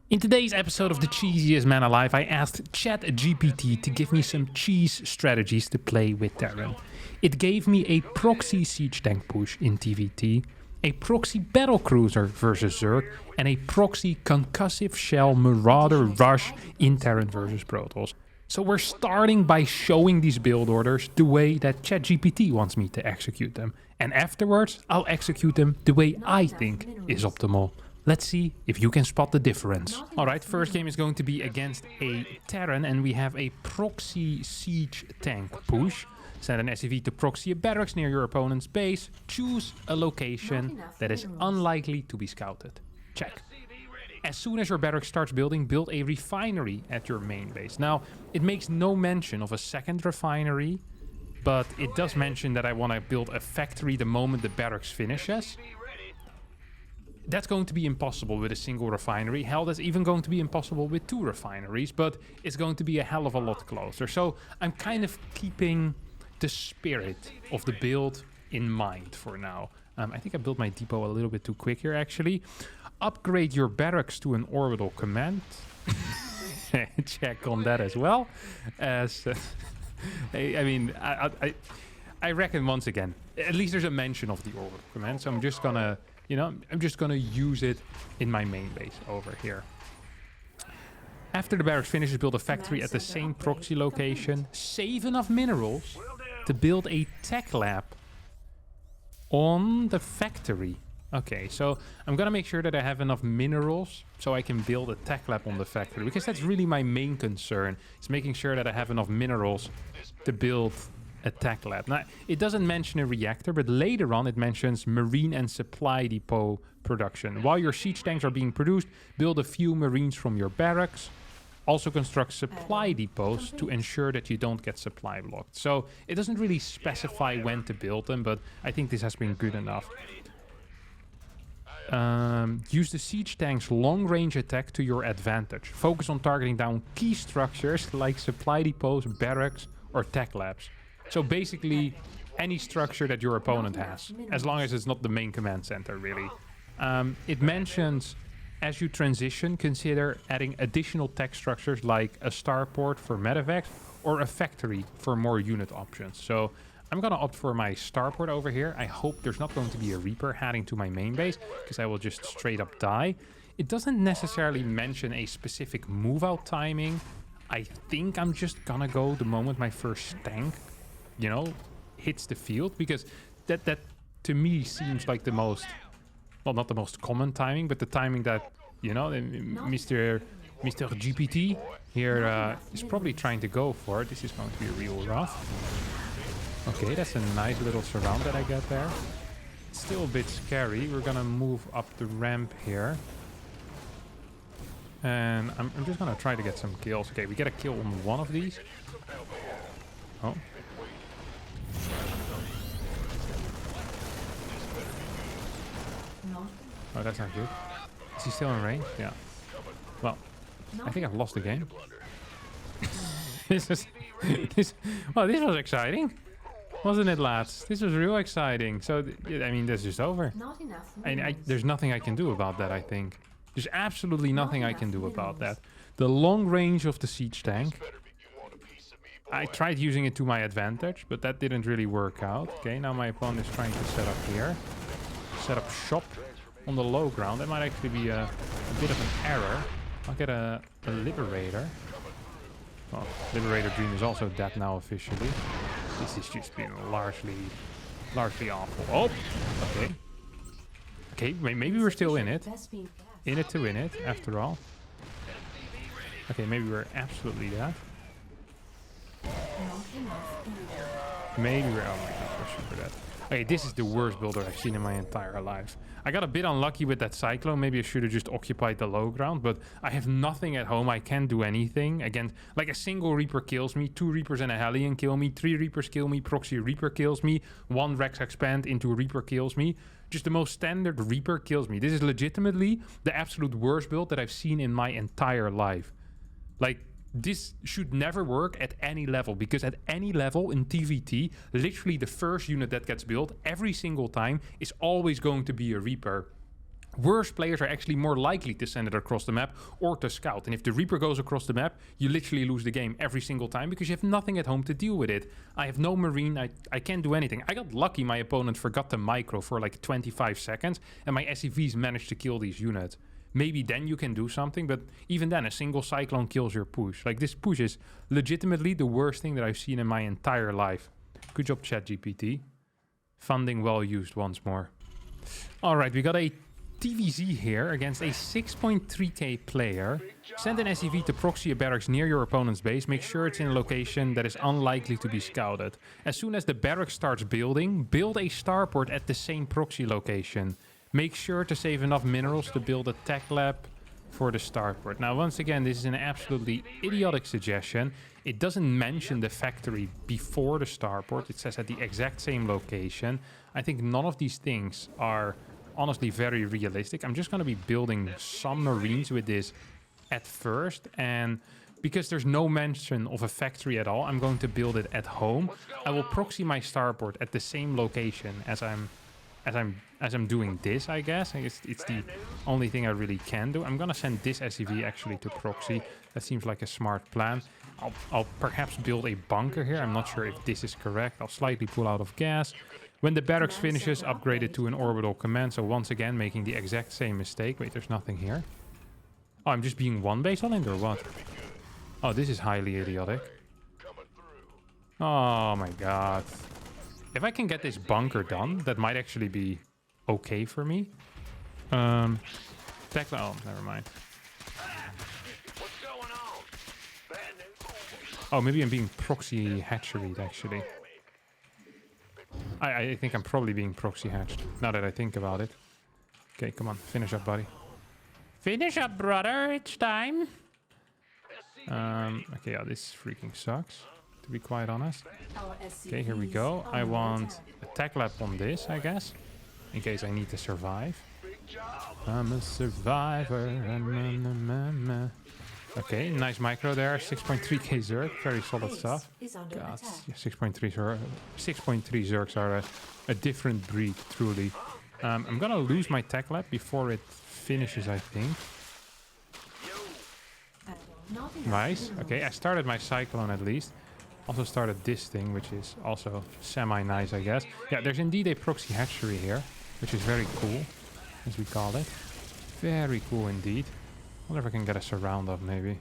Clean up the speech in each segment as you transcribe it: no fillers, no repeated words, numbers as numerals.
In today's episode of The Cheesiest Man Alive, I asked ChatGPT to give me some cheese strategies to play with Terran. It gave me a proxy siege tank push in TVT, a proxy battlecruiser versus Zerg, and a proxy concussive shell marauder rush in Terran versus Protoss. So we're starting by showing these build orders the way that ChatGPT wants me to execute them. And afterwards, I'll execute them the way I think is optimal. Let's see if you can spot the difference. Alright, first game is going to be against a Terran, and we have a proxy siege tank push. Send an SCV to proxy a barracks near your opponent's base. Choose a location that is unlikely to be scouted. Check. As soon as your barracks starts building, build a refinery at your main base. Now, it makes no mention of a second refinery, but it does mention that I want to build a factory the moment the barracks finishes. That's going to be impossible with a single refinery. Hell, that's even going to be impossible with 2 refineries, but it's going to be a hell of a lot closer. So I'm kind of keeping the spirit of the build in mind for now. I think I built my depot a little bit too quick here, actually. Upgrade your barracks to an orbital command. Check on that as well. As I reckon once again, at least there's a mention of the orbital command. So I'm just gonna, I'm just gonna use it in my main base over here. After the barracks finishes, build a factory at the same proxy location. Save enough minerals to build a tech lab on the factory. Okay, so I'm gonna make sure that I have enough minerals so I can build a tech lab on the factory, because that's really my main concern, is making sure that I have enough minerals to build a tech lab. Now, it doesn't mention a reactor, but later on it mentions marine and supply depot production. While your siege tanks are being produced, build a few marines from your barracks. Also construct supply depots to ensure that you don't get supply blocked. So it doesn't really specify when to build them, but I think this has been good enough. Use the siege tank's long-range attack to your advantage. Focus on targeting down key structures like supply depots, barracks, or tech labs. So basically, any structure that your opponent has, as long as it's not the main command center, really. It mentions, as you transition, consider adding additional tech structures like a starport for medevacs or a factory for more unit options. So I'm gonna opt for my starport over here. I hope there's not going to be a Reaper heading to my main base, because I will just straight up die. It doesn't necessarily mention a specific move out timing. I think I'm just gonna go the moment my first tank, hits the field, because that to me seems like the most, well, not the most common timing, but the timing that, Mr. GPT here is probably trying to go for. This is going to be real rough. Okay, that's a nice little surround that I got there. Still a bit scary. We're gonna move up the ramp here. And I'm just gonna try to get some kills. Okay, we get a kill on one of these. Oh. Oh, that's not good. Is he still in range? Yeah. Well, I think I've lost the game. this was exciting. Wasn't it, lads? This was real exciting. So, I mean, that's just over. There's nothing I can do about that, I think. There's absolutely nothing I can do about that. The long range of the siege tank. I tried using it to my advantage, but that didn't really work out. Okay, now my opponent is trying to set up here. Set up shop on the low ground. That might actually be a bit of an error. I'll get a Liberator. Well, Liberator Dream is also dead now officially. This is just been largely awful. Oh, okay. Okay, maybe we're still in it. In it to win it, after all. Okay, maybe we're absolutely dead. Maybe we're, oh my god, we're super dead. Okay, this is the worst builder I've seen in my entire life. I got a bit unlucky with that Cyclone. Maybe I should have just occupied the low ground, but I have nothing at home. I can't do anything. Again, like a single Reaper kills me, 2 Reapers and a Hellion kill me, 3 Reapers kill me, Proxy Reaper kills me, 1 Rex Expand into Reaper kills me. Just the most standard Reaper kills me. This is legitimately the absolute worst build that I've seen in my entire life. Like, this should never work at any level, because at any level in TVT, literally the first unit that gets built every single time is always going to be a Reaper. Worse players are actually more likely to send it across the map or to scout. And if the Reaper goes across the map, you literally lose the game every single time because you have nothing at home to deal with it. I have no Marine. I can't do anything. I got lucky my opponent forgot to micro for like 25 seconds and my SCVs managed to kill these units. Maybe then you can do something, but even then a single Cyclone kills your push. Like this push is legitimately the worst thing that I've seen in my entire life. Good job, ChatGPT. Funding well used once more. All right, we got a TVZ here against a 6.3k player. Send an SCV to proxy a barracks near your opponent's base. Make sure it's in a location that is unlikely to be scouted. As soon as the barracks starts building, build a starport at the same proxy location. Make sure to save enough minerals to build a tech lab for the starport. Now, once again, this is an absolutely idiotic suggestion. It doesn't mention the factory before the starport. It says at the exact same location. I think none of these things are honestly very realistic. I'm just going to be building some Marines with this at first, and because there's no mention of a factory at all, I'm going to build it at home. I will proxy my starport at the same location as I'm doing this, I guess. It's the only thing I really can do. I'm gonna send this SCV actually to proxy. That seems like a smart plan. I'll perhaps build a bunker here. I'm not sure if this is correct. I'll slightly pull out of gas. When the barracks finishes, upgrade it to an orbital command. So once again, making the exact same mistake. Wait, there's nothing here. Oh, I'm just being one base island or what? Oh, this is highly idiotic. Oh my god. If I can get this bunker done, that might actually be okay for me. Oh, never mind. Oh, maybe I'm being proxy hatcheried, actually. I think I'm probably being proxy hatched, now that I think about it. Okay, come on. Finish up, buddy. Finish up, brother. It's time. Okay, yeah, this freaking sucks, to be quite honest. Okay, here we go. I want a tech lab on this, I guess, in case I need to survive. I'm a survivor. Okay, nice micro there. 6.3k Zerg, very solid stuff. God, 6.3 Zergs are a different breed, truly. I'm gonna lose my tech lab before it finishes, I think. Nice. Okay, I started my Cyclone at least. Also started this thing, which is also semi-nice, I guess. Yeah, there's indeed a proxy hatchery here, which is very cool, as we call it. Very cool indeed. Wonder if I can get a surround up, maybe.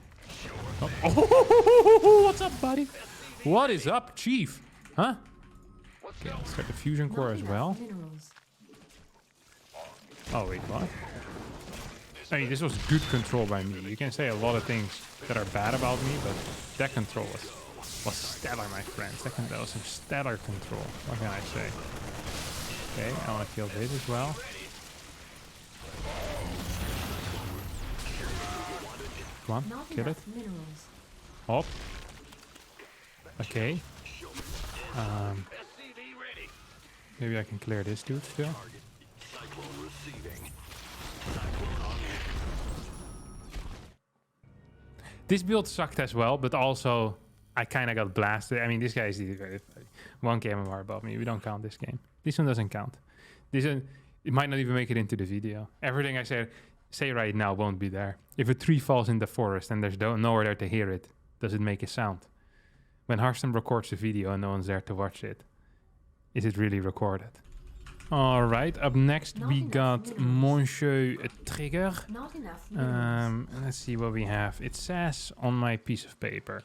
Oh, what's up, buddy? What is up, Chief? Huh? Okay, let's start the fusion core as well. Oh, wait, what? I mean, this was good control by me. You can say a lot of things that are bad about me, but that control was stellar, my friends. That was some stellar control. What can I say? Okay, I want to kill this as well. Come on, kill it. Hop. Okay. Maybe I can clear this dude still. This build sucked as well, but also I kind of got blasted. I mean, this guy is 1 KMR above me. We don't count this game. This one doesn't count. This one, it might not even make it into the video. Everything I say right now won't be there. If a tree falls in the forest and there's nowhere there to hear it, does it make a sound? When Harstem records a video and no one's there to watch it, is it really recorded? All right, up next we got Monsieur Trigger. Let's see what we have. It says on my piece of paper,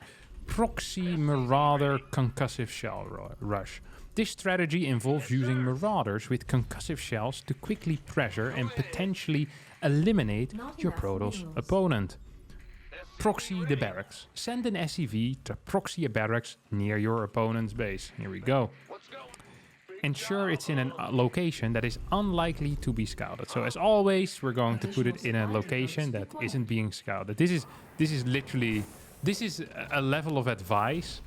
Proxy Marauder Concussive Shell Rush. This strategy involves using Marauders with concussive shells to quickly pressure and potentially eliminate your Protoss opponent. Proxy the barracks. Send an SCV to proxy a barracks near your opponent's base. Here we go. Ensure it's in a location that is unlikely to be scouted. So as always, we're going to put it in a location that isn't being scouted. This is literally a level of advice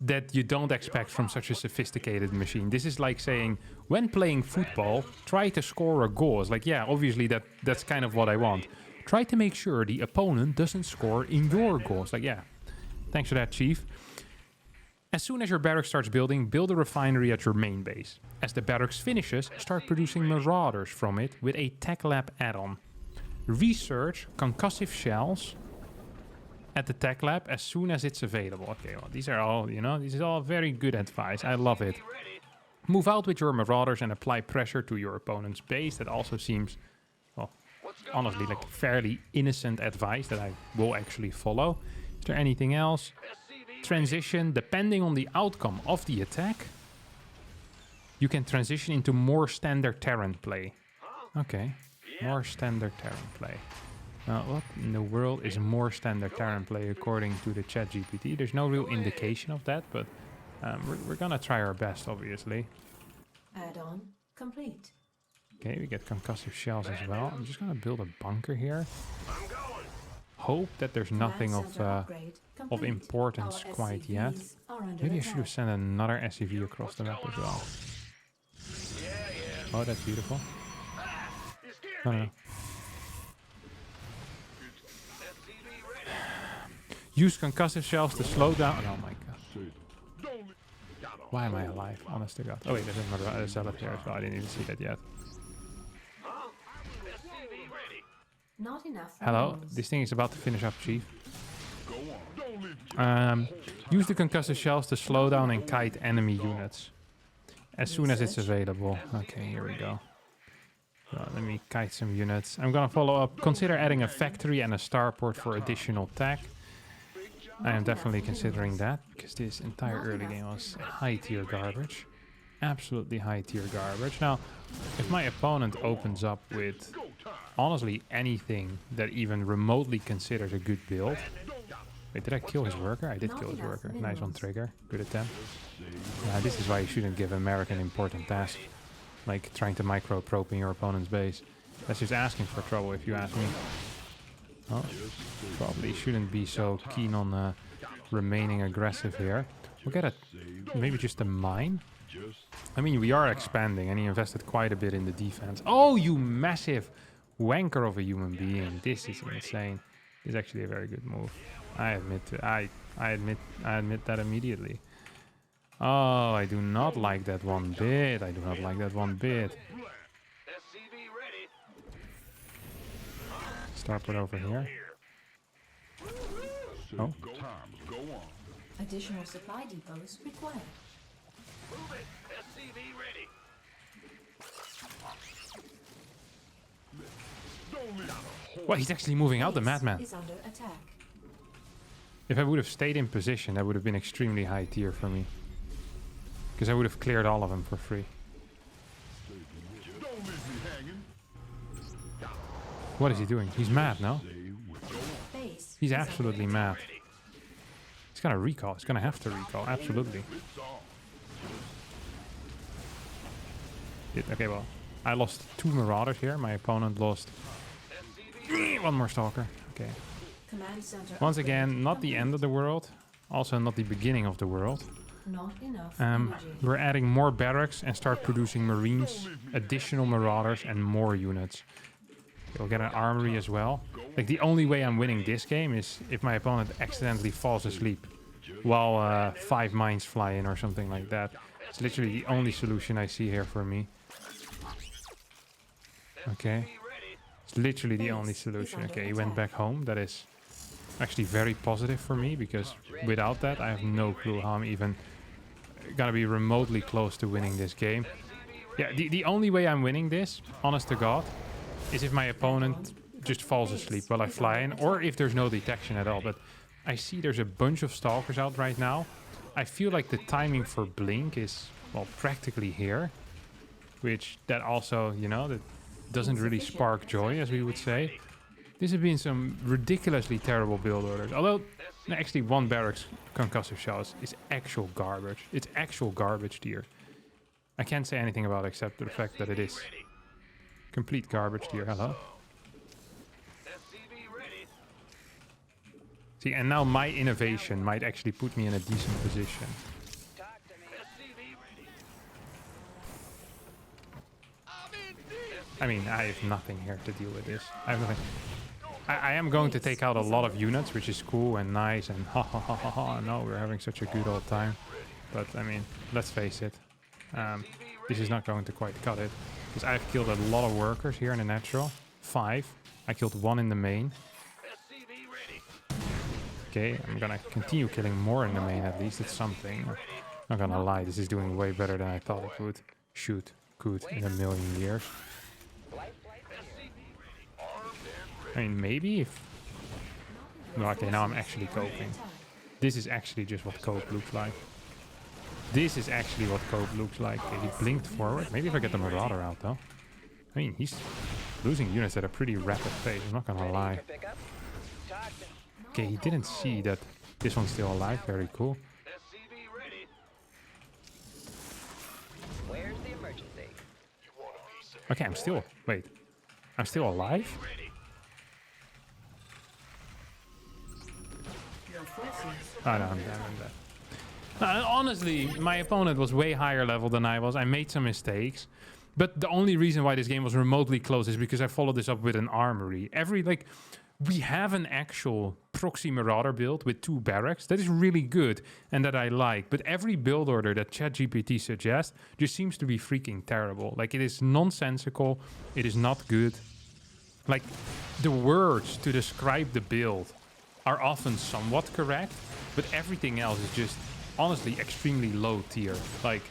that you don't expect from such a sophisticated machine. This is like saying, when playing football, try to score a goal. It's like, yeah, obviously that's kind of what I want. Try to make sure the opponent doesn't score in your goals. Like, yeah, thanks for that, Chief. As soon as your barracks starts building, build a refinery at your main base. As the barracks finishes, start producing marauders from it with a tech lab add-on. Research concussive shells at the tech lab as soon as it's available. Okay, well, these are all, you know, this is all very good advice. I love it. Move out with your marauders and apply pressure to your opponent's base. That also seems, well, honestly, like fairly innocent advice that I will actually follow. Is there anything else? Transition, depending on the outcome of the attack, you can transition into more standard Terran play. Okay, more standard Terran play. Now, what in the world is more standard Terran play according to the ChatGPT? There's no real indication of that, but we're gonna try our best, obviously. Add-on complete. Okay, we get concussive shells as well. I'm just gonna build a bunker here. Hope that there's nothing of importance quite yet. Maybe I should have sent another SCV across the map as well. Oh, that's beautiful. No. Use concussive shells to slow down. Oh my god. Why am I alive? Honest to god. Oh wait, there's another zealot here as well. I didn't even see that yet. Not enough. Hello, this thing is about to finish up, Chief. Use the concussive shells to slow down and kite enemy units as soon as it's available. Okay, here we go. So let me kite some units. I'm gonna follow up. Consider adding a factory and a starport for additional tech. I am definitely considering that because this entire early game was high tier garbage. Absolutely high tier garbage. Now, if my opponent opens up with honestly anything that even remotely considers a good build. Wait, did I kill his worker? I did kill his worker. Nice on trigger. Good attempt. This is why you shouldn't give American important tasks. Like trying to micro-probe in your opponent's base. That's just asking for trouble if you ask me. Oh, probably shouldn't be so keen on remaining aggressive here. We'll get maybe just a mine. I mean, we are expanding and he invested quite a bit in the defense. Oh, you massive wanker of a human being. This is insane. This is actually a very good move. I admit that immediately. Oh, I do not like that one bit. I do not like that one bit. Starport over here. Oh. Additional supply depots required. Well, he's actually moving out the madman. Is under attack. If I would have stayed in position, that would have been extremely high tier for me. Because I would have cleared all of them for free. What is he doing? He's mad, no? He's absolutely mad. He's gonna recall. He's gonna have to recall. Absolutely. Okay, well, I lost 2 marauders here. My opponent lost 1 more stalker. Okay. Once again, not the end of the world. Also not the beginning of the world. Not enough we're adding more barracks and start producing marines, additional marauders and more units. We'll get an armory as well. Like the only way I'm winning this game is if my opponent accidentally falls asleep while 5 mines fly in or something like that. It's literally the only solution I see here for me. Okay. It's literally the only solution. Okay, he went back home. That is actually very positive for me because without that I have no clue how I'm even gonna be remotely close to winning this game. Yeah, the only way I'm winning this, honest to God, is if my opponent just falls asleep while I fly in, or if there's no detection at all. But I see there's a bunch of stalkers out right now. I feel like the timing for blink is, well, practically here, which that also, you know, that doesn't really spark joy, as we would say. This has been some ridiculously terrible build orders. Although, actually 1 barracks concussive shells is actual garbage. It's actual garbage tier. I can't say anything about it except the fact that it is complete garbage tier. Hello? See, and now my innovation might actually put me in a decent position. I mean, I have nothing here to deal with this. I have nothing. I am going to take out a lot of units, which is cool and nice and ha ha ha ha ha. No, we're having such a good old time. But I mean, let's face it. This is not going to quite cut it. Because I've killed a lot of workers here in the natural. 5. I killed 1 in the main. Okay, I'm gonna continue killing more in the main at least. It's something. Not gonna lie, this is doing way better than I thought it would. Shoot, could in a million years. I mean, maybe if... No, okay, now I'm actually coping. This is actually just what cope looks like. This is actually what cope looks like. Okay, he blinked forward. Maybe if I get the Marauder out, though. I mean, he's losing units at a pretty rapid pace. I'm not gonna lie. Okay, he didn't see that this one's still alive. Very cool. Okay, I'm still... Wait. I'm still alive? Oh, no, I'm dead. Honestly, my opponent was way higher level than I was. I made some mistakes. But the only reason why this game was remotely close is because I followed this up with an armory. We have an actual proxy marauder build with 2 barracks. That is really good and that I like. But every build order that ChatGPT suggests just seems to be freaking terrible. Like, it is nonsensical. It is not good. Like, the words to describe the build are often somewhat correct, but everything else is just honestly extremely low tier. Like,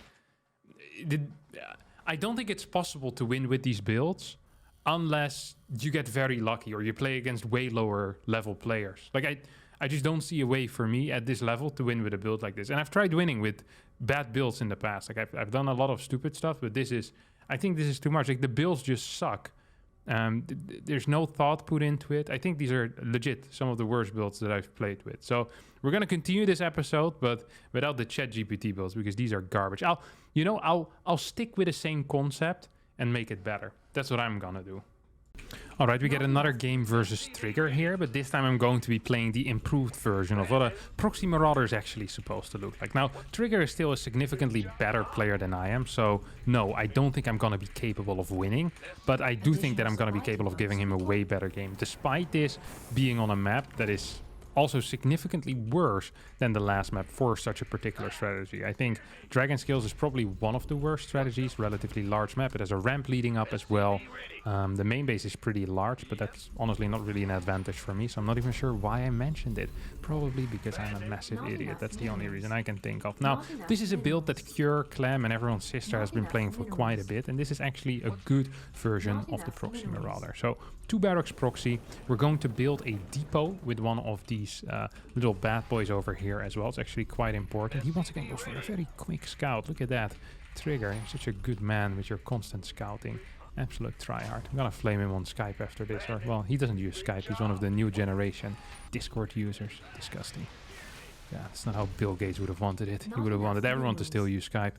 I don't think it's possible to win with these builds unless you get very lucky or you play against way lower level players. Like, I just don't see a way for me at this level to win with a build like this. And I've tried winning with bad builds in the past. Like, I've done a lot of stupid stuff, but I think this is too much. Like, the builds just suck. There's no thought put into it. I think these are legit some of the worst builds that I've played with. So we're going to continue this episode, but without the ChatGPT builds, because these are garbage. I'll stick with the same concept and make it better. That's what I'm gonna do. All right, we get another game versus Trigger here, but this time I'm going to be playing the improved version of what a proxy marauder is actually supposed to look like. Now, Trigger is still a significantly better player than I am, so no, I don't think I'm gonna be capable of winning, but I do think that I'm gonna be capable of giving him a way better game, despite this being on a map that is also significantly worse than the last map for such a particular strategy. I think Dragon Scales is probably one of the worst strategies, relatively large map. It has a ramp leading up as well. The main base is pretty large, but that's honestly not really an advantage for me, so I'm not even sure why I mentioned it. Probably because I'm a massive idiot. That's the only reason I can think of. Now, this is a build that Cure, Clem, and everyone's sister has been playing for quite a bit, and this is actually a good version of the Proxy Marauder. So, 2 barracks proxy. We're going to build a depot with one of these little bad boys over here as well. It's actually quite important. He once again goes for a very quick scout. Look at that. Trigger, you're such a good man with your constant scouting. Absolute tryhard. I'm gonna flame him on Skype after this. Or, well, he doesn't use Skype. He's one of the new generation Discord users. Disgusting. Yeah, that's not how Bill Gates would have wanted it. He would have wanted everyone to still use Skype.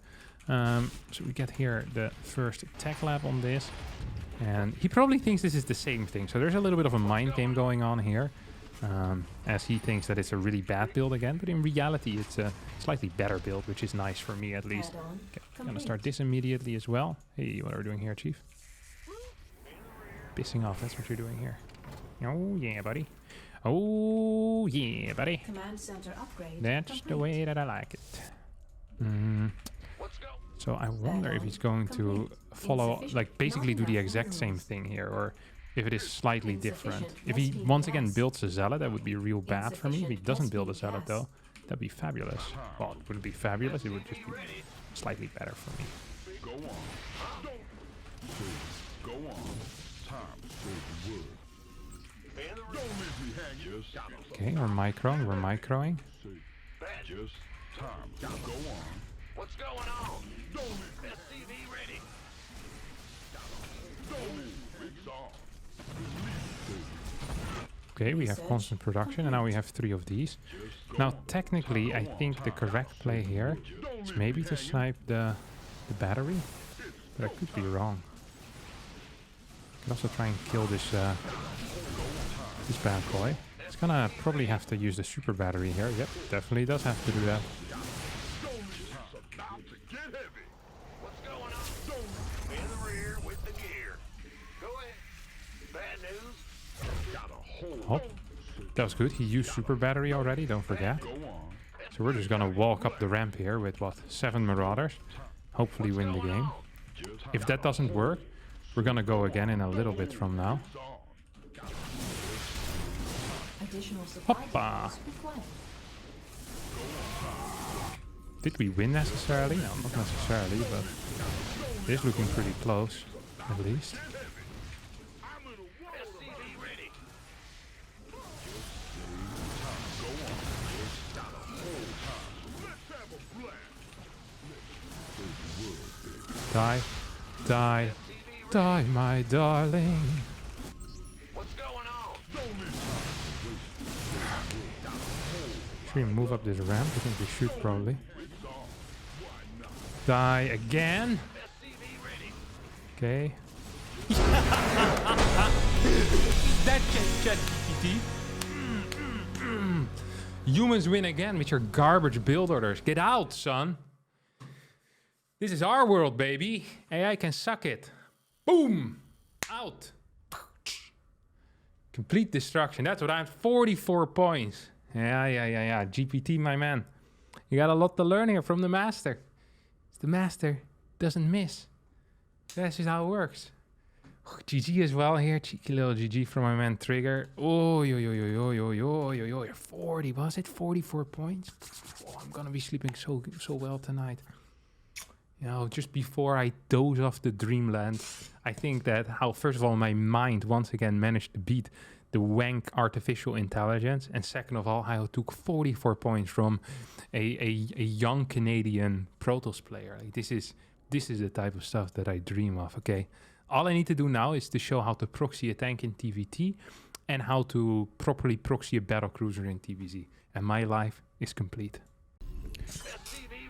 So we get here the first tech lab on this. And he probably thinks this is the same thing. So there's a little bit of a mind game going on here. As he thinks that it's a really bad build again. But in reality, it's a slightly better build, which is nice for me at least. Okay, I'm gonna start this immediately as well. Hey, what are we doing here, Chief? Pissing off, that's what you're doing here. Oh, yeah, buddy. Oh, yeah, buddy. Command center upgrade That's complete. the way that I like it. So I wonder if he's going to follow, like, basically do the exact same thing here, or if it is slightly different. If he once again builds a zealot, that would be real bad for me. If he doesn't build a zealot, though, that'd be fabulous. Well, it wouldn't be fabulous, it would just be slightly better for me. Go on. Go on. Time to save the world. Don't leave me hanging. Okay, we're microing. Just time to go on. What's going on? Don't leave me. SCV ready. Don't leave me. It's on. Okay, we have constant production, and now we have 3 of these. Now, technically, I think the correct play here is maybe to snipe the battery, but I could be wrong. I could also try and kill this this bad boy. It's gonna probably have to use the super battery here. Yep, definitely does have to do that. About to get heavy. What's going on? In the rear with the gear. Go ahead. Bad news? Got a hole That was good. He used super battery already, don't forget. So we're just gonna walk up the ramp here with, what, 7 Marauders. Hopefully win the game. If that doesn't work, we're gonna go again in a little bit from now. Additional supply Hoppa. depots required. Did we win necessarily? No, not necessarily, but it is looking pretty close, at least. SCV ready. Die, die, die, my darling. What's going on? Should we move up this ramp? I think we should probably. Die again. SCV ready. Okay. That ChatGPT. Humans win again with your garbage build orders. Get out, son. This is our world, baby. AI can suck it. Boom. Out. Complete destruction. That's what I'm... 44 points. Yeah. GPT, my man. You got a lot to learn here from the master. The master doesn't miss. That's just how it works. GG as well here. Cheeky little GG from my man Trigger. Oh, yo. 40, was it? 44 points? Oh, I'm gonna be sleeping so well tonight. You know, just before I doze off the dreamland, I think that how, first of all, my mind once again managed to beat the wank artificial intelligence, and second of all, how I took 44 points from a young Canadian Protoss player. Like this is the type of stuff that I dream of. Okay, all I need to do now is to show how to proxy a tank in TVT and how to properly proxy a battle cruiser in TVZ, and my life is complete.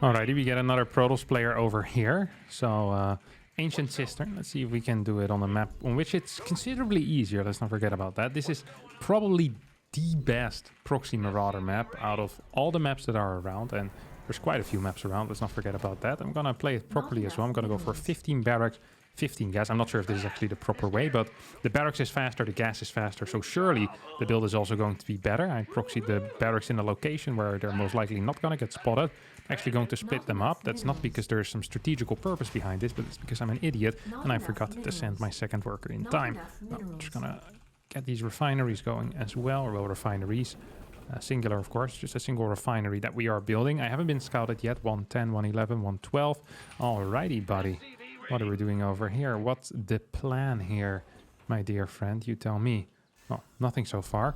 Alrighty, we get another Protoss player over here. So Ancient Cistern. Let's see if we can do it on a map on which it's considerably easier. Let's not forget about that. This is probably the best proxy Marauder map out of all the maps that are around, and there's quite a few maps around. Let's not forget about that. I'm gonna play it properly as well. I'm gonna go for 15 barracks, 15 gas. I'm not sure if this is actually the proper way, but the barracks is faster, the gas is faster, so surely the build is also going to be better. I proxied the barracks in a location where they're most likely not gonna get spotted. Actually going to split them up. That's not because there's some strategical purpose behind this, but it's because I'm an idiot and I forgot to send my second worker in time. No, I'm just gonna get these refineries going as well, or well, refineries. Singular, of course, just a single refinery that we are building. I haven't been scouted yet. 110, 111, 112. Alrighty, buddy. What are we doing over here? What's the plan here, my dear friend? You tell me. Well, nothing so far.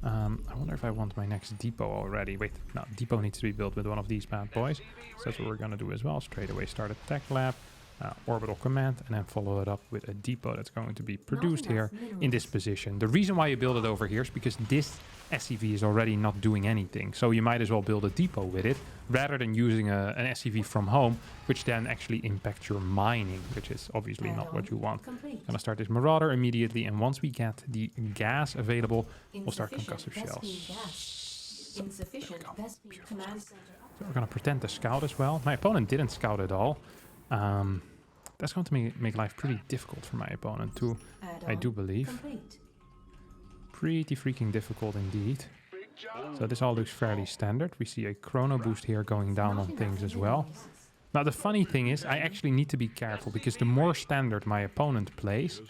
I wonder if I want my next depot already. Wait, no, depot needs to be built with one of these bad boys. So that's what we're going to do as well. Straight away start a tech lab, orbital command, and then follow it up with a depot that's going to be produced here in this position. The reason why you build it over here is because this SCV is already not doing anything. So you might as well build a depot with it rather than using an SCV from home, which then actually impacts your mining, which is obviously not what you want. I'm going to start this Marauder immediately, and once we get the gas available, we'll start concussive shells. Insufficient best command center. So we're going to pretend to scout as well. My opponent didn't scout at all. That's going to make life pretty difficult for my opponent too, I do believe. Complete. Pretty freaking difficult indeed. So this all looks fairly standard. We see a chrono boost here going down on things as well. Now the funny thing is, I actually need to be careful because the more standard my opponent plays,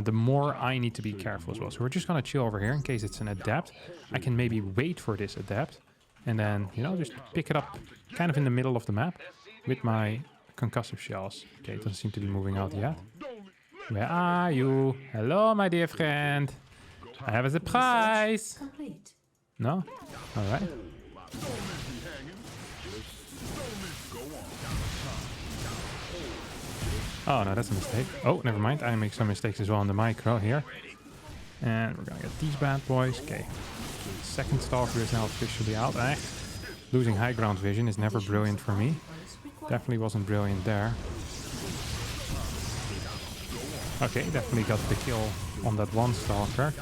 the more I need to be careful as well. So we're just going to chill over here in case it's an adept. I can maybe wait for this adept and then, you know, just pick it up kind of in the middle of the map with my concussive shells. Okay, it doesn't seem to be moving out yet. Where are you? Hello, my dear friend. I have a surprise. Complete. No? Alright. Oh, no, that's a mistake. Oh, never mind. I make some mistakes as well on the micro here. And we're gonna get these bad boys. Okay. Second stalker is now officially out. Losing high ground vision is never brilliant for me. Definitely wasn't brilliant there. Okay, definitely got the kill on that one stalker.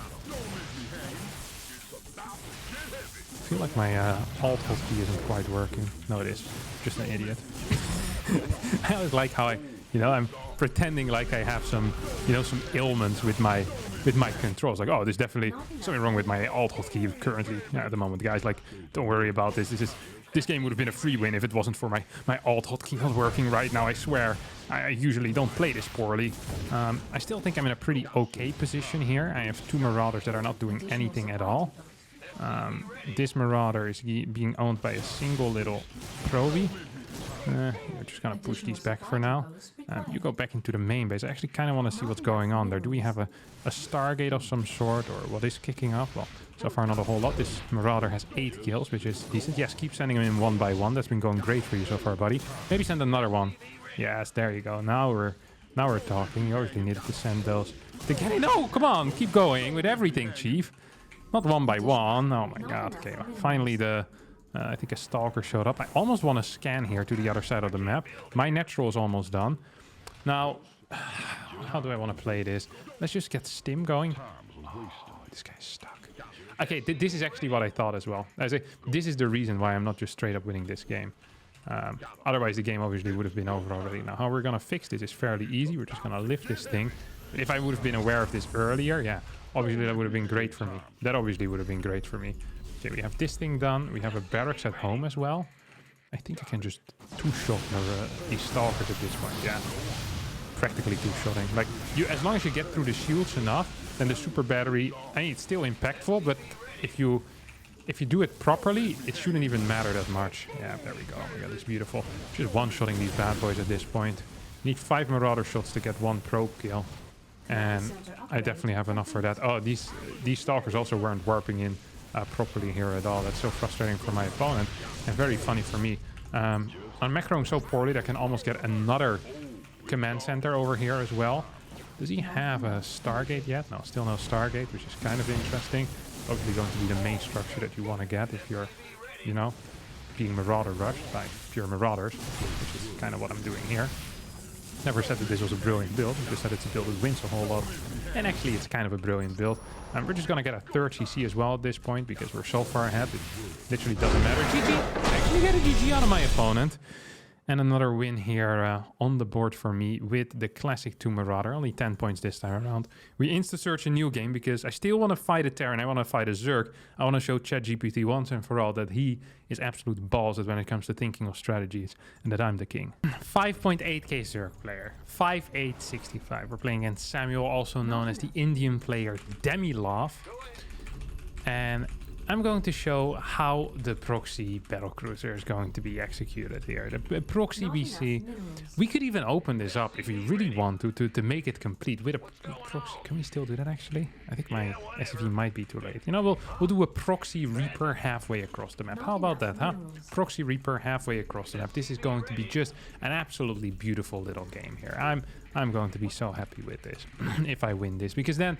I feel like my alt hotkey isn't quite working. No, it is. Just an idiot. I always like how I'm pretending like I have some, some ailments with my with my controls. Like, oh, there's definitely something wrong with my alt hotkey currently at the moment, guys. Like, don't worry about this. This game would have been a free win if it wasn't for my alt hotkey not working right now. I swear, I usually don't play this poorly. I still think I'm in a pretty okay position here. I have 2 Marauders that are not doing anything at all. This Marauder is being owned by a single little Proby. We're just gonna push these back for now. You go back into the main base. I actually kind of want to see what's going on there. Do we have a Stargate of some sort, or what is kicking off? Well, so far not a whole lot. This Marauder has 8 kills, which is decent. Yes, keep sending them in one by one. That's been going great for you so far, buddy. Maybe send another one. Yes, there you go. Now we're talking. You obviously needed to send those. No, come on, keep going with everything, Chief. Not one by one. Oh my god. Okay, well, finally I think a Stalker showed up. I almost want to scan here to the other side of the map. My natural is almost done. Now, how do I want to play this? Let's just get Stim going. Oh, this guy's stuck. Okay, this is actually what I thought as well. This is the reason why I'm not just straight up winning this game. Otherwise, the game obviously would have been over already. Now, how we're going to fix this is fairly easy. We're just going to lift this thing. If I would have been aware of this earlier, yeah, obviously that would have been great for me. That obviously would have been great for me. Okay, we have this thing done. We have a barracks at home as well. I think I can just two-shot these Stalkers at this point. Yeah, practically two-shotting. Like, as long as you get through the shields enough, then the super battery, I mean, it's still impactful, but if you do it properly, it shouldn't even matter that much. Yeah, there we go. We got this beautiful. Just one-shotting these bad boys at this point. Need 5 Marauder shots to get 1 probe kill. And I definitely have enough for that. Oh, these Stalkers also weren't warping in properly here at all. That's so frustrating for my opponent and very funny for me. I'm macroing so poorly that I can almost get another command center over here as well. Does he have a Stargate yet? No, still no Stargate, which is kind of interesting. Obviously going to be the main structure that you want to get if you're, you know, being Marauder rushed by pure Marauders, which is kind of what I'm doing here. Never said that this was a brilliant build, just said it's a build that wins a whole lot. And actually it's kind of a brilliant build. We're just gonna get a 3rd CC as well at this point, because we're so far ahead, it literally doesn't matter. GG! Actually get a GG out of my opponent. And another win here on the board for me with the classic 2 Marauder. Only 10 points this time around. We insta-search a new game because I still want to fight a Terran. I want to fight a Zerg. I want to show ChatGPT once and for all that he is absolute balls when it comes to thinking of strategies and that I'm the king. 5.8k Zerg player. 5.865. We're playing against Samuel, also known as the Indian player Demilov. And I'm going to show how the proxy battlecruiser is going to be executed here. The proxy BC. We could even open this up if we really want to make it complete with a proxy. Can we still do that actually? I think my SCV might be too late. You know, we'll do a proxy Reaper halfway across the map. How about that, huh? Proxy Reaper halfway across the map. This is going to be just an absolutely beautiful little game here. I'm going to be so happy with this if I win this, because then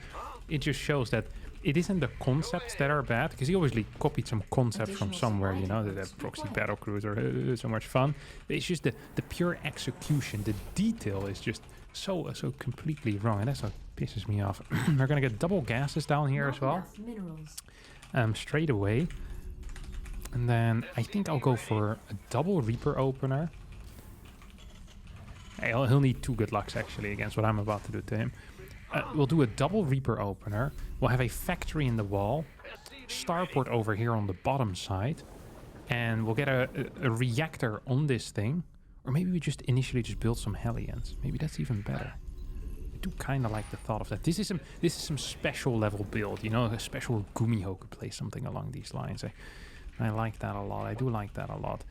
it just shows that it isn't the concepts that are bad, because he obviously copied some concept from somewhere, you know, that proxy battlecruiser, so much fun. But it's just the pure execution, the detail is just so completely wrong, and that's what pisses me off. We're gonna get double gases down here as well, straight away. And then I think I'll go for a double Reaper opener. He'll need 2 good lucks actually against what I'm about to do to him. We'll do a double Reaper opener. We'll have a factory in the wall, starport over here on the bottom side, and we'll get a reactor on this thing. Or maybe we just initially just build some Hellions. Maybe that's even better. I do kind of like the thought of that. This is some special level build, you know, a special Gumiho could play something along these lines. I like that a lot. I do like that a lot.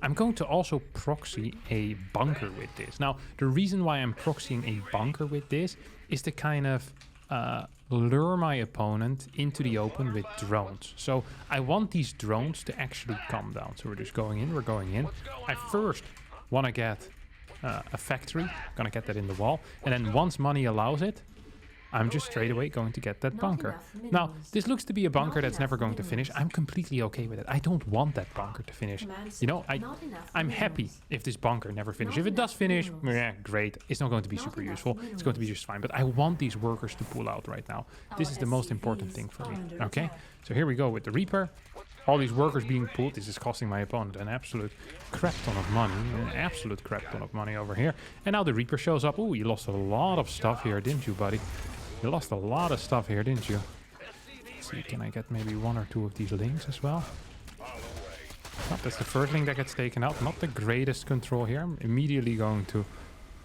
I'm going to also proxy a bunker with this. Now, the reason why I'm proxying a bunker with this is to kind of lure my opponent into the open with drones. So I want these drones to actually come down. So we're just going in, we're going in. I first want to get a factory, gonna get that in the wall. And then once money allows it, I'm just straight away going to get that bunker. Now, this looks to be a bunker that's never going to finish. I'm completely okay with it. I don't want that bunker to finish. You know, I'm happy if this bunker never finishes. If it does finish, yeah, great. It's not going to be super useful. It's going to be just fine. But I want these workers to pull out right now. This is the most important thing for me. Okay, so here we go with the Reaper. All these workers being pulled. This is costing my opponent an absolute crap ton of money. An absolute crap ton of money over here. And now the Reaper shows up. Ooh, you lost a lot of stuff here, didn't you, buddy? You lost a lot of stuff here, didn't you? Let's see, can I get maybe 1 or 2 of these links as well? Oh, that's the first link that gets taken out. Not the greatest control here. I'm immediately going to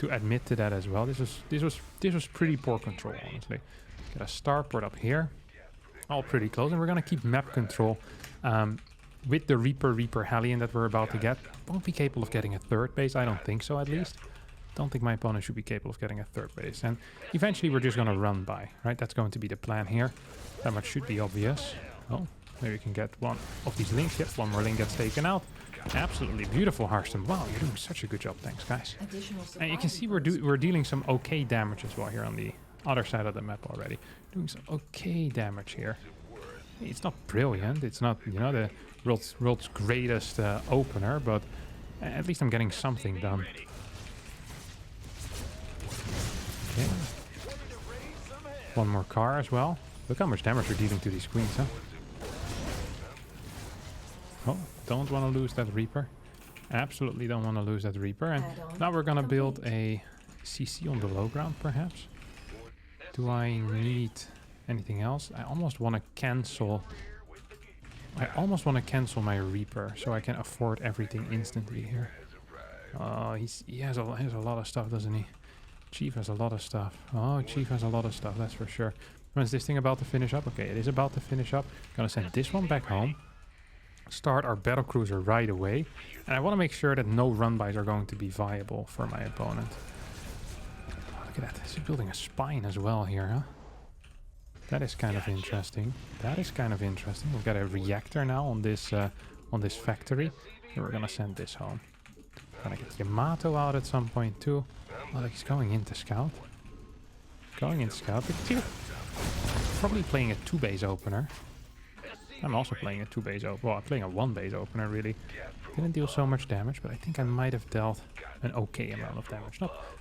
admit to that as well. This was pretty poor control, honestly. Get a starport up here. All pretty close, and we're gonna keep map control. With the Reaper Hellion that we're about to get, won't be capable of getting a 3rd base. I don't think so, at least. Don't think my opponent should be capable of getting a 3rd base. And eventually we're just gonna run by, right? That's going to be the plan here. That much should be obvious. Oh, maybe we can get 1 of these links. Yes, 1 more link gets taken out. Absolutely beautiful, Harstem. Wow, you're doing such a good job. Thanks, guys. And you can see we're dealing some okay damage as well here on the other side of the map already. Doing some okay damage here. It's not brilliant. It's not, you know, the world's greatest opener, but at least I'm getting something done. Okay. 1 more car as well. Look how much damage we're dealing to these queens, huh? Oh, don't want to lose that Reaper. Absolutely don't want to lose that Reaper. And now we're gonna build a CC on the low ground, perhaps. Do I need anything else? I almost want to cancel my Reaper so I can afford everything instantly here. He has a lot of stuff, doesn't he? Chief has a lot of stuff. Oh, Chief has a lot of stuff, that's for sure. When is this thing about to finish up? Okay, it is about to finish up. Gonna send this one back home. Start our battle cruiser right away. And I want to make sure that no run-bys are going to be viable for my opponent. Oh, look at that. He's building a spine as well here, huh? That is kind of interesting. That is kind of interesting. We've got a reactor now on this factory. And we're gonna send this home. Gonna get Yamato out at some point too. Oh, look, he's going into scout. Going into scout. Probably playing a 2-base opener. I'm also playing a 2-base opener. Well, I'm playing a 1-base opener, really. Didn't deal so much damage, but I think I might have dealt an okay amount of damage.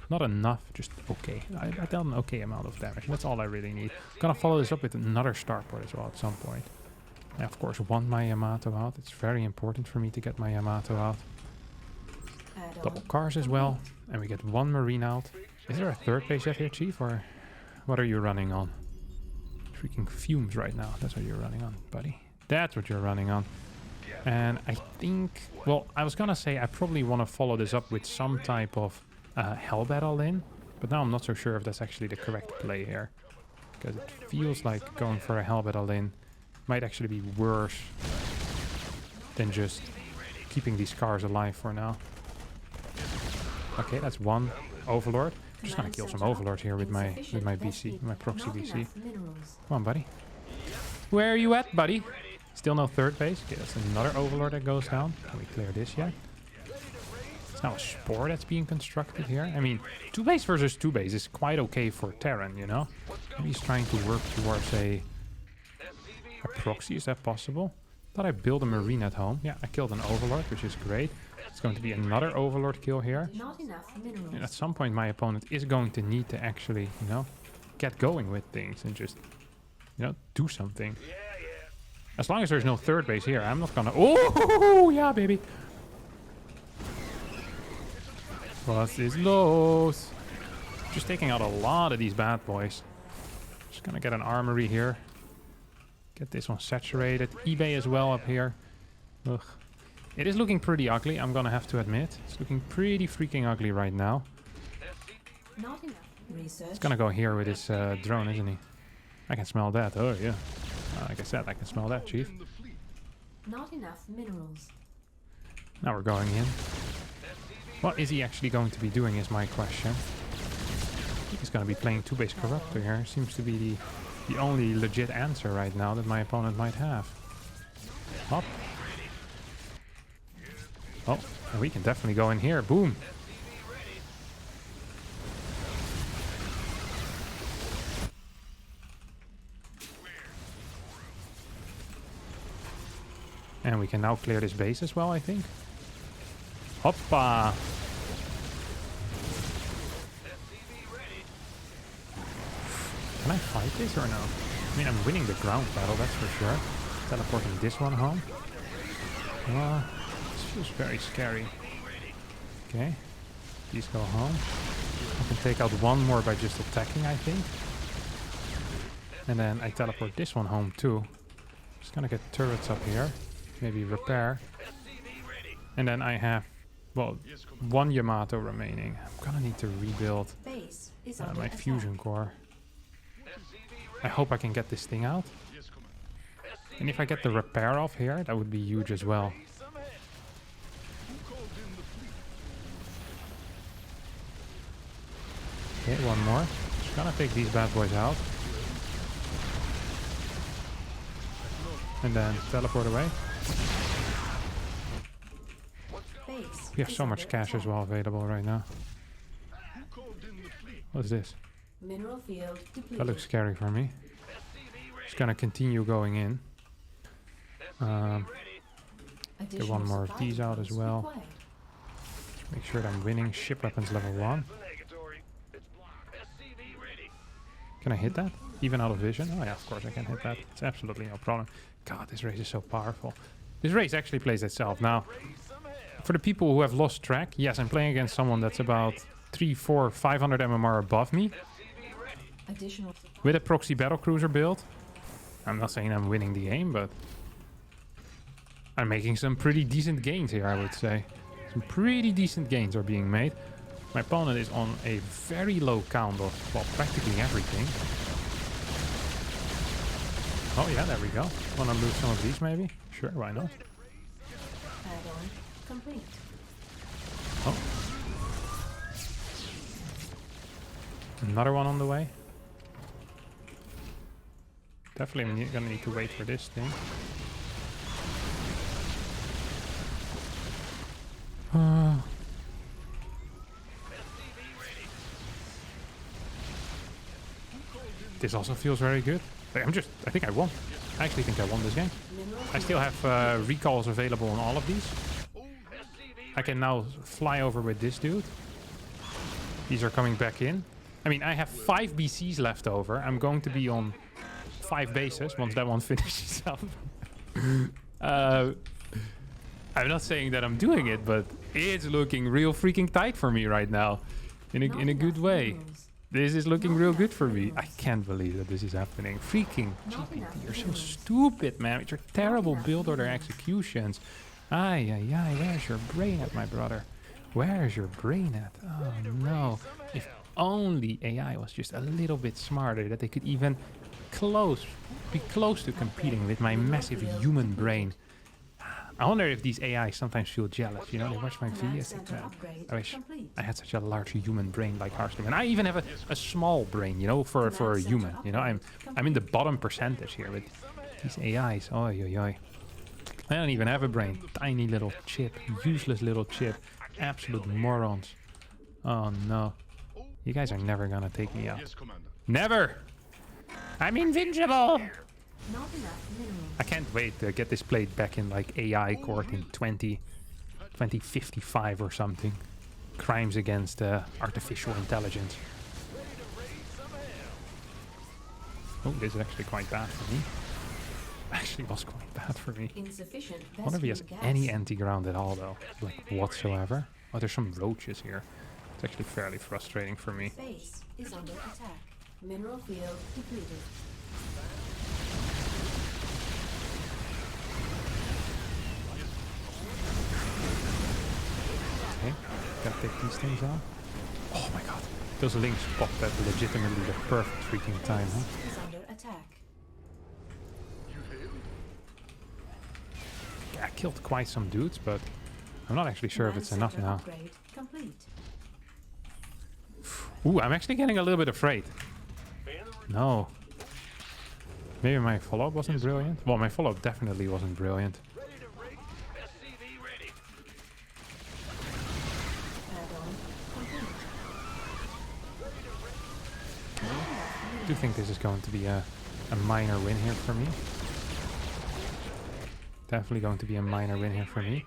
Not enough, just okay. I dealt an okay amount of damage. That's all I really need. Gonna follow this up with another starport as well at some point. I, of course, want my Yamato out. It's very important for me to get my Yamato out. Double cars as well. And we get 1 marine out. Is there a 3rd base yet here, Chief? Or what are you running on? Freaking fumes right now. That's what you're running on, buddy. That's what you're running on. And I think, well, I was gonna say I probably want to follow this up with some type of hell battle in, but now I'm not so sure if that's actually the correct play here, because it feels like going for a hell battle in might actually be worse than just keeping these cars alive for now. Okay, that's 1 overlord. I'm just gonna kill some overlords here with my VC, my proxy VC. Come on, buddy. Where are you at, buddy? Still no 3rd base. Okay, that's another overlord that goes down. Can we clear this yet? It's now a spore that's being constructed here. I mean, 2-base versus 2-base is quite okay for Terran, you know? Maybe he's trying to work towards a proxy. Is that possible? Thought I built a marine at home. Yeah, I killed an overlord, which is great. It's going to be another overlord kill here. And at some point, my opponent is going to need to actually, you know, get going with things and just, you know, do something. As long as there's no 3rd base here, I'm not gonna... Oh, yeah, baby. What is los? Just taking out a lot of these bad boys. Just gonna get an armory here. Get this one saturated. eBay as well up here. Ugh. It is looking pretty ugly, I'm gonna have to admit. It's looking pretty freaking ugly right now. He's gonna go here with his drone, isn't he? I can smell that. Oh, yeah. Like I said, I can smell that, Chief. Not enough minerals. Now we're going in. What is he actually going to be doing is my question. I think he's going to be playing 2-base Corruptor here. Seems to be the only legit answer right now that my opponent might have. Hop. Oh, and we can definitely go in here. Boom. And we can now clear this base as well, I think. Hoppa! Can I fight this or no? I mean, I'm winning the ground battle, that's for sure. Teleporting this one home. This feels very scary. Okay. These go home. I can take out 1 more by just attacking, I think. And then I teleport this one home too. Just gonna get turrets up here. Maybe repair. SCV ready. And then I have, well, one Yamato remaining. I'm gonna need to rebuild Base is under my attack. fusion core. SCV I hope I can get this thing out. Yes, Commander. ready. And if I get the repair off here, that would be huge as well. Some help. Who called in the fleet? Okay, one more. Just gonna take these bad boys out. And then teleport away. Base We have is so much under cash as attack. well available right now. Who called in the fleet? What is this? Mineral field depleted. That looks scary for me. SCV ready. Just gonna continue going in. SCV ready. Additional one more of supply these out as depots well. required. Make sure that I'm winning. Ship weapons level 1. The negatory. It's blocked. SCV ready. Can I hit that? Even out of vision? Oh yeah, of course I can hit that. It's absolutely no problem. God, this race is so powerful. This race actually plays itself. Now, Raise some hell. for the people who have lost track, yes, I'm playing against someone that's about 3, 4, 500 MMR above me SCV ready. Additional supply with a proxy battlecruiser build. I'm not saying I'm winning the game, but I'm making some pretty decent gains here, I would say. Some pretty decent gains are being made. My opponent is on a very low count of, well, practically everything. Oh yeah, there we go. Wanna lose some of these maybe? Sure, why not? add-on complete. Oh. Another one on the way. Definitely gonna need to wait for this thing. SCV ready. This also feels very good. Like, I think I won. I actually think I won this game. Mineral I still have recalls available on all of these. SCV I can now fly over with this dude. These are coming back in. I mean, I have 5 BCs left over. I'm going to be on 5 bases once that one finishes up. I'm not saying that I'm doing it, but it's looking real freaking tight for me right now. In a good way. This is looking real good for me. I can't believe that this is happening. Freaking GPT, you're so stupid, man. With your terrible build order executions. Ay, ay, ay, where's your brain at, my brother? Where's your brain at? Oh, no. If only AI was just a little bit smarter, that they could even be close to competing with my massive human brain. I wonder if these AI sometimes feel jealous. You know, they watch my Command videos. center upgrade I wish complete. I had such a large human brain like Harstem. And I even have a small brain, you know, for a Command human. center You know, I'm upgrade in the bottom percentage here with these AIs. Oi, oi, oi. I don't even have a brain. Tiny little chip. Useless little chip. Absolute morons. Oh no. You guys are never gonna take me out. Yes, Commander. Never! I'm invincible! Not enough minerals. I can't wait to get this played back in like AI court in 2055 or something. Crimes against artificial intelligence. Oh, this is actually quite bad for me. Actually was quite bad for me. Insufficient I wonder if he has Vespene any gas. anti-ground at all though. Like whatsoever. Oh, there's some roaches here. It's actually fairly frustrating for me. Base is under attack. Mineral field depleted. Okay, gotta take these things out. Oh my god. Those links popped at legitimately the perfect freaking time, huh? Base is under attack. Yeah, I killed quite some dudes, but I'm not actually sure if Command it's enough center now. Upgrade complete. Ooh, I'm actually getting a little bit afraid. No. Maybe my follow-up wasn't brilliant. Well, my follow-up definitely wasn't brilliant. ready to race. SCV ready. Add-on complete. I do think this is going to be a minor win here for me. Definitely going to be a minor win here for me.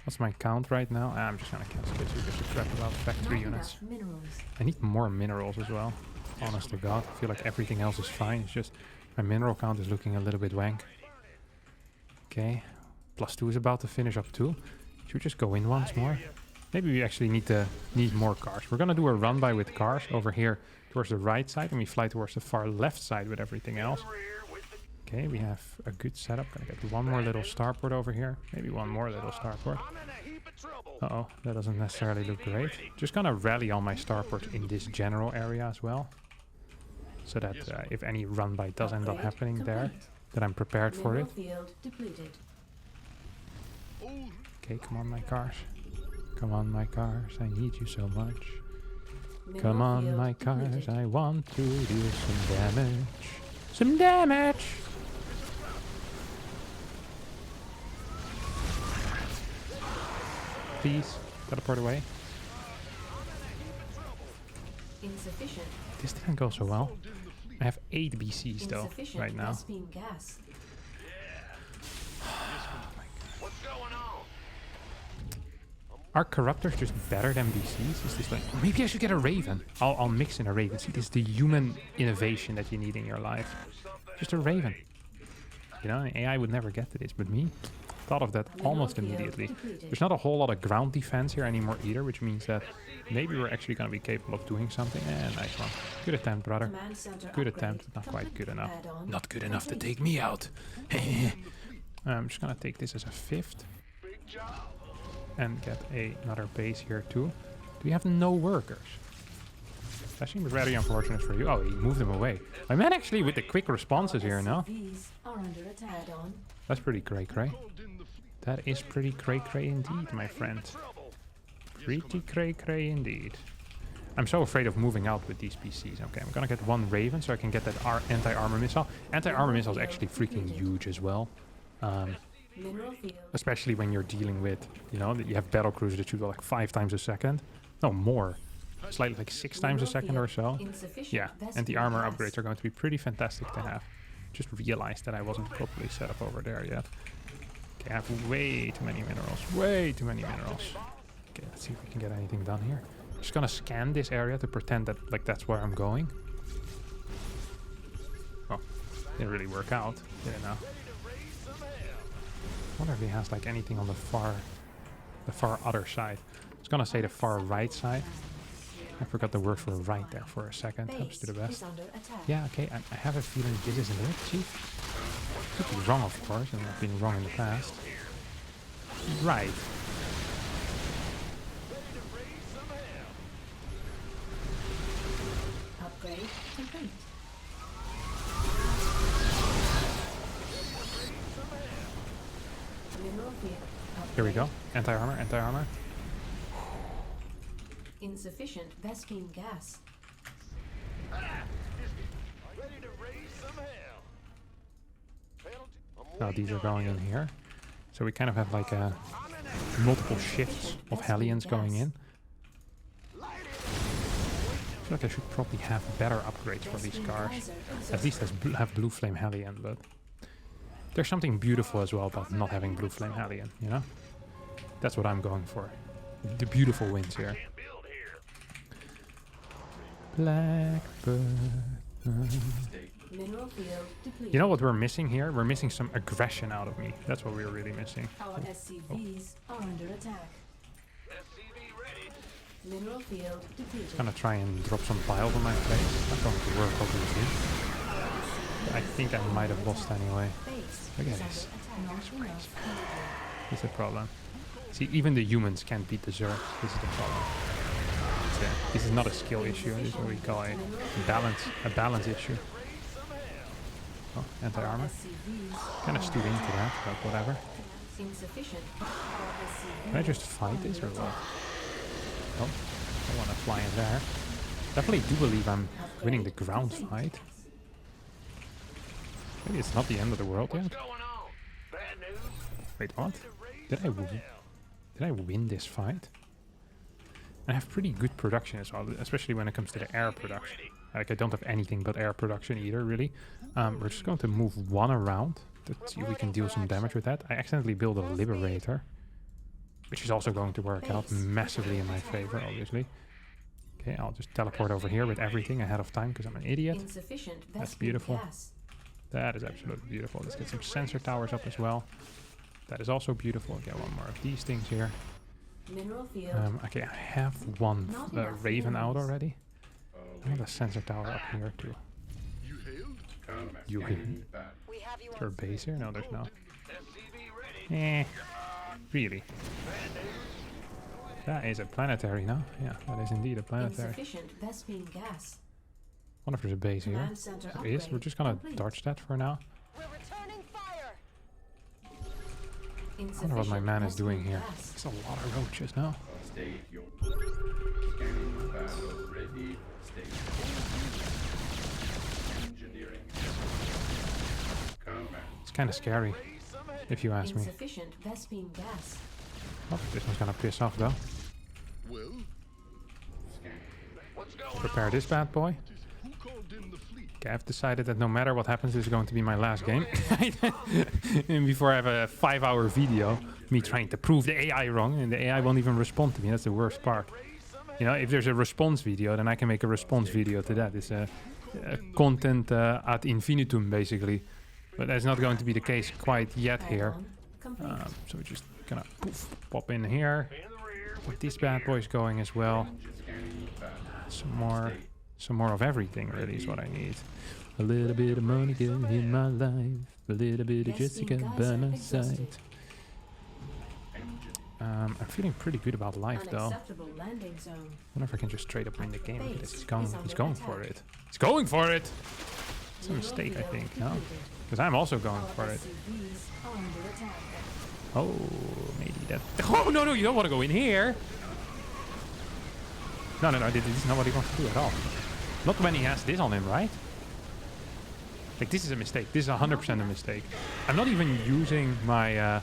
What's my count right now? I'm just gonna cancel this because it's crap about factory Not units. enough minerals. I need more minerals as well. Honest to God, I feel like everything else is fine. It's just my mineral count is looking a little bit wank. Okay, +2 is about to finish up too. Should we just go in once more? Maybe we actually need more cars. We're gonna do a run by with cars over here towards the right side, and we fly towards the far left side with everything else. Rear with the Okay, we have a good setup. Gonna get one more little starport over here. Maybe one more little starport. I'm in a heap of trouble. Uh-oh, that doesn't necessarily look great. Just gonna rally all my starports in this general area as well. So that if any run by does end up Upgrade happening there, complete. that I'm prepared for Mineral it. field depleted. Okay, come on my cars. Come on my cars, I need you so much. Mineral Come on field my cars, depleted. I want to deal some damage. Some damage! Please, teleport away. Insufficient. This didn't go so well. I have 8 BCs though, Insufficient right now. Vespene gas. What's going on? Are corruptors just better than BCs? Is this like... Maybe I should get a Raven. I'll mix in a Raven. See, this is the human innovation that you need in your life. Just a Raven. You know, an AI would never get to this, but me? Thought of that almost immediately. There's not a whole lot of ground defense here anymore either, which means that maybe we're actually going to be capable of doing something. Nice one. Good attempt, brother. Command center Good upgrade. attempt, but not quite good enough. Add-on Not good enough to complete. take me out. I'm just going to take this as a 5th Big job. and get another base here too. Do we have no workers? That seems very unfortunate for you. Oh, he moved them away. My man actually with the quick responses here now. SCVs are under attack. Add-on. That's pretty cray-cray. That is pretty cray-cray indeed, my friend. Pretty cray-cray indeed. I'm so afraid of moving out with these PCs. Okay, I'm gonna get one Raven so I can get that anti-armor missile. Anti-armor missile is actually freaking huge as well. Mineral field. Especially when you're dealing with, you know, that you have battle cruisers that shoot like 5 times a second. No, more. It's like 6 times a second or so. Insufficient Yeah, Vespene anti-armor gas. upgrades are going to be pretty fantastic to have. Just realized that I wasn't properly set up over there yet. Okay, I have way too many minerals. Way too many minerals. Okay, let's see if we can get anything done here. Just gonna scan this area to pretend that like that's where I'm going. Oh, didn't really work out. Didn't know. I wonder if he has like anything on the far other side. I was gonna say the far right side. I forgot the word for right there for a second. Helps Base to the is best. under attack. Yeah, okay, I have a feeling this isn't it, Chief. Could be wrong, of course, and I've been wrong in the past. Right. Upgrade complete. Mineral field. Here we go. Upgrade. Anti-armor, anti-armor. Insufficient Vespene gas. Ready to raise some hell. Penalty. I'm Now these are going in here. So we kind of have like multiple shifts of Hellions going in. I feel like I should probably have better upgrades for these Vespene cars. geyser At least have Blue Flame Hellion, but there's something beautiful as well about not having Blue Flame Hellion, you know? That's what I'm going for. The beautiful wins here. can't build here. Blackbird. Mineral field depleted. You know what we're missing here? We're missing some aggression out of me. That's what we're really missing. Our SCVs are under attack. SCV ready. Mineral field depleted. I'm gonna try and drop some piles on my face. Not going to work, obviously. I think I might have lost anyway. Base Look at is this. under attack. Not enough energy. That's the problem. See, even the humans can't beat the Zerg. This is the problem. This is not a skill issue. This is what we call a balance issue. Oh, anti-armor. SCVs Kind of stood into that, but whatever. insufficient. Can I just fight this or what? Oh, I want to fly in there. Definitely do believe I'm winning the ground fight. Maybe it's not the end of the world yet. What's going on? Bad news. Wait, what? Did I win this fight? I have pretty good production as well, especially when it comes to the air production. Like, I don't have anything but air production either, really. We're just going to move one around to see if we can deal some damage with that. I accidentally built a Liberator, which is also going to work out massively in my favor, obviously. Okay, I'll just teleport over here with everything ahead of time because I'm an idiot. Insufficient That's Vespene beautiful. gas. That is absolutely beautiful. Let's get some sensor towers up as well. That is also beautiful. Get one more of these things here. Mineral field. Okay, I have one Not enough Raven out minerals. already. I have a sensor tower up here too. You hailed? You hailed? We have you Is there a on base here? No, there's not. SCV ready. Eh, really? That is a planetary, no? Yeah, that is indeed a planetary. Insufficient Vespine gas. Wonder if there's a base here. Command center There is. We're upgrade just gonna complete. dodge that for now. We're returning fire. I wonder what my Insufficient man is doing Vespine here. gas. There's a lot of roaches now. Stay your scanning battle ready. Stay engineering. Command. It's kind of scary, if you ask me. Insufficient Vespine gas. Oh, this one's gonna piss off though. Well, What's going Prepare this bad boy. who called in the fleet? Okay, I've decided that no matter what happens, this is going to be my last game. And before I have a 5-hour video, me trying to prove the AI wrong, and the AI won't even respond to me. That's the worst part. You know, if there's a response video, then I can make a response video to that. It's a content ad infinitum, basically. But that's not going to be the case quite yet here. Add-on complete. So we're just gonna pop in here. Get these bad boys going as well. Some more of everything really is what I need. A little bit of Monica in my life, a little bit of Jessica by my side. I'm feeling pretty good about life though. Unacceptable landing zone. Wonder if I can just straight up win the game with this. Base He's is going under for attack. it. He's going for it! It's a Mineral mistake, I field think, no? completed. Because I'm also going All for it. SCVs are under attack. Oh, maybe that. Oh, no, no, you don't want to go in here. No, no, no, this is not what he wants to do at all. Not when he has this on him, right? Like, this is a mistake. This is 100% a mistake. I'm not even using my... that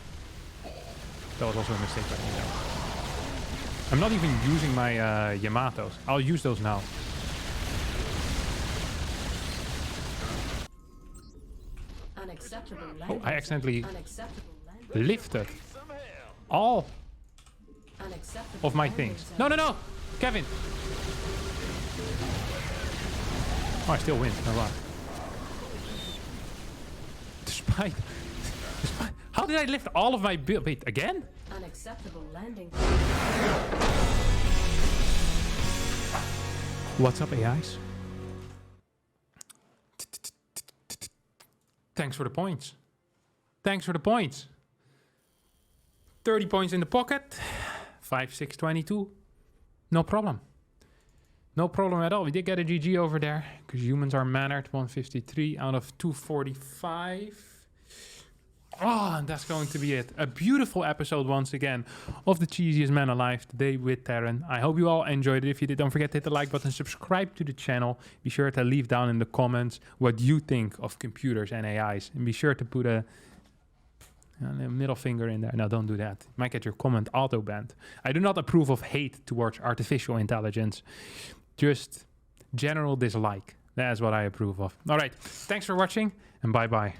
was also a mistake by me, though. I'm not even using my Yamatos. I'll use those now. Unacceptable Oh, landing I accidentally zone. Unacceptable landing. lifted all Unacceptable of my landing things. zone. No, no, no! Kevin! Oh, I still win. No lie. Despite... How did I lift all of my build? Wait, again? Unacceptable landing. What's up, AIs? Thanks for the points. Thanks for the points. 30 points in the pocket. 5, 6, 22. No problem. No problem at all. We did get a GG over there because humans are mannered. 153 out of 245. Oh, and that's going to be it. A beautiful episode once again of the cheesiest man alive today with Terran. I hope you all enjoyed it. If you did, don't forget to hit the like button, subscribe to the channel. Be sure to leave down in the comments what you think of computers and AIs. And be sure to put a middle finger in there. No, don't do that. You might get your comment auto banned. I do not approve of hate towards artificial intelligence. Just general dislike. That's what I approve of. All right. Thanks for watching and bye-bye.